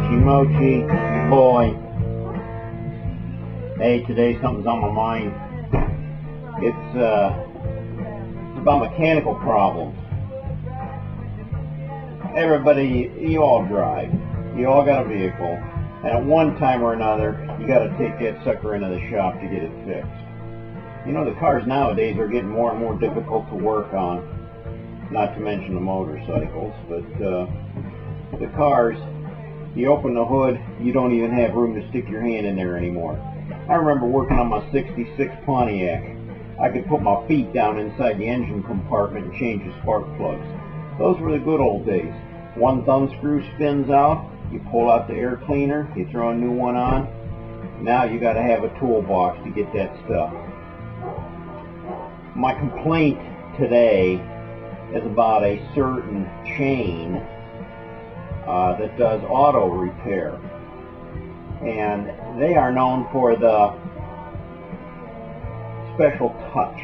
Itchymoche, your boy. Hey, today something's on my mind. It's about mechanical problems. Everybody, you all drive. You all got a vehicle. And at one time or another, you got to take that sucker into the shop to get it fixed. You know, the cars nowadays are getting more and more difficult to work on. Not to mention the motorcycles, but the cars, you open the hood, you don't even have room to stick your hand in there anymore. I remember working on my 66 Pontiac. I could put my feet down inside the engine compartment and change the spark plugs. Those were the good old days. One thumb screw spins out, you pull out the air cleaner, you throw a new one on. Now you got to have a toolbox to get that stuff. My complaint today is about a certain chain that does auto repair, and they are known for the special touch,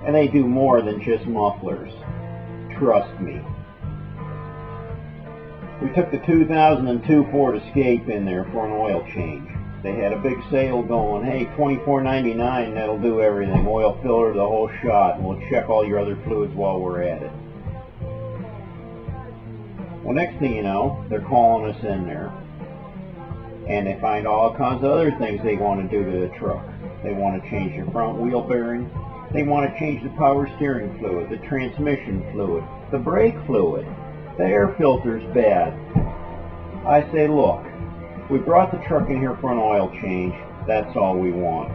and they do more than just mufflers, trust me. We took the 2002 Ford Escape in there for an oil change. They had a big sale going, hey, $24.99, that'll do everything, oil filter, the whole shot, and we'll check all your other fluids while we're at it. Well, next thing you know, they're calling us in there, and they find all kinds of other things they want to do to the truck. They want to change the front wheel bearing, they want to change the power steering fluid, the transmission fluid, the brake fluid, the air filter's bad. I say, look, we brought the truck in here for an oil change, that's all we want.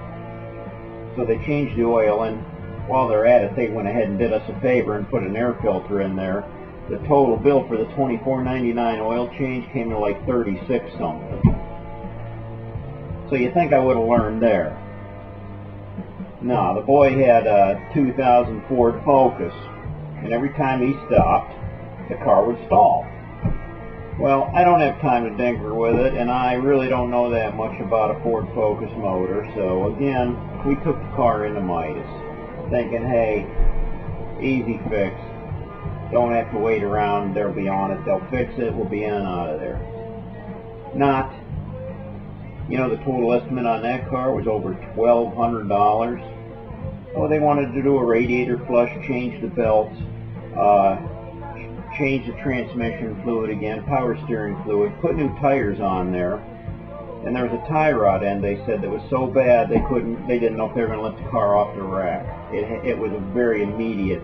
So they changed the oil, and while they're at it, they went ahead and did us a favor and put an air filter in there. The total bill for the $24.99 oil change came to like $36 something. So you think I would have learned there. No, the boy had a 2000 Ford Focus, and every time he stopped, the car would stall. Well, I don't have time to tinker with it, and I really don't know that much about a Ford Focus motor, so again, we took the car into Midas, thinking, hey, easy fix, don't have to wait around, they'll be on it, they'll fix it, we'll be in and out of there. Not. You know, the total estimate on that car was over $1,200. Oh, they wanted to do a radiator flush, change the belts, change the transmission fluid again, power steering fluid, put new tires on there, and there was a tie rod end, they said, that was so bad they didn't know if they were going to lift the car off the rack. It was a very immediate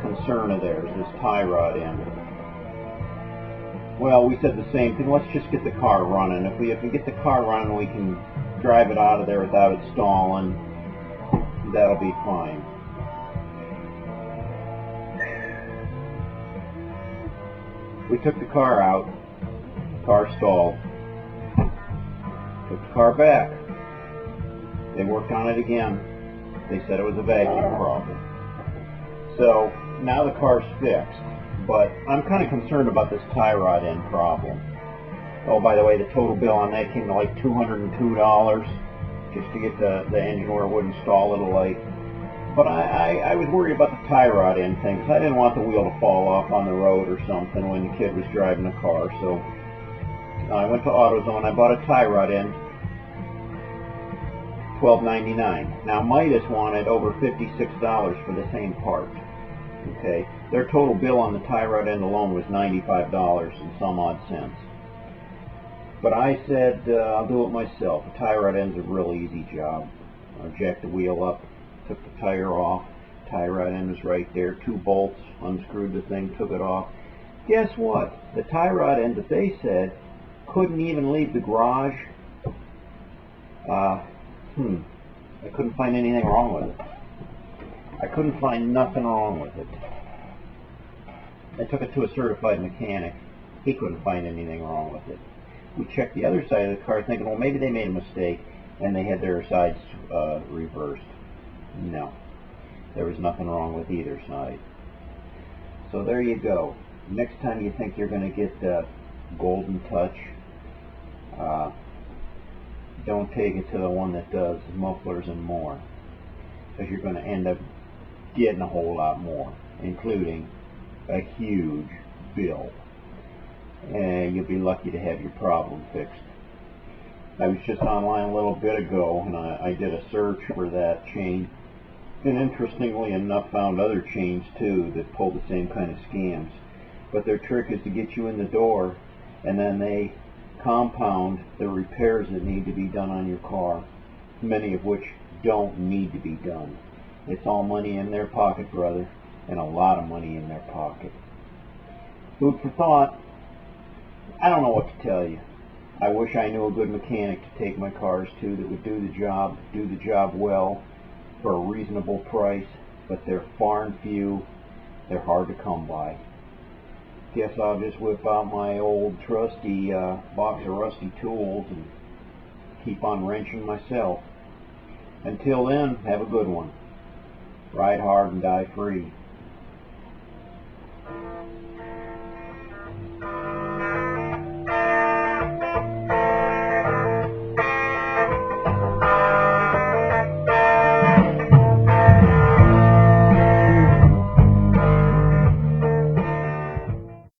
concern of theirs, this tie rod end. Well, we said the same thing, let's just get the car running. If we get the car running, we can drive it out of there without it stalling, that'll be fine. We took the car out, car stalled, took the car back, they worked on it again, they said it was a vacuum problem. So now the car's fixed, but I'm kind of concerned about this tie rod end problem. Oh, by the way, the total bill on that came to like $202 just to get the engine where it wouldn't stall a little late. But I was worried about the tie rod end thing, because I didn't want the wheel to fall off on the road or something when the kid was driving the car. So I went to AutoZone, I bought a tie rod end, $12.99. Now Midas wanted over $56 for the same part. Okay, their total bill on the tie rod end alone was $95 and some odd cents. But I said, I'll do it myself. The tie rod end's a real easy job. I jacked the wheel up, took the tire off, tie rod end was right there, 2 bolts, unscrewed the thing, took it off. Guess what? The tie rod end that they said couldn't even leave the garage. I couldn't find anything wrong with it. I couldn't find nothing wrong with it. I took it to a certified mechanic. He couldn't find anything wrong with it. We checked the other side of the car thinking, well, maybe they made a mistake and they had their sides reversed. No, there was nothing wrong with either side. So there you go. Next time you think you're going to get the golden touch, don't take it to the one that does mufflers and more, because you're going to end up getting a whole lot more, including a huge bill. and you'll be lucky to have your problem fixed. I was just online a little bit ago, and I did a search for that chain, and interestingly enough found other chains too that pull the same kind of scams. But their trick is to get you in the door, and then they compound the repairs that need to be done on your car, many of which don't need to be done. It's all money in their pocket, brother, and a lot of money in their pocket. Food for thought. I don't know what to tell you. I wish I knew a good mechanic to take my cars to that would do the job well for a reasonable price, but they're far and few. They're hard to come by. Guess I'll just whip out my old trusty box of rusty tools and keep on wrenching myself. Until then, have a good one. Ride hard and die free.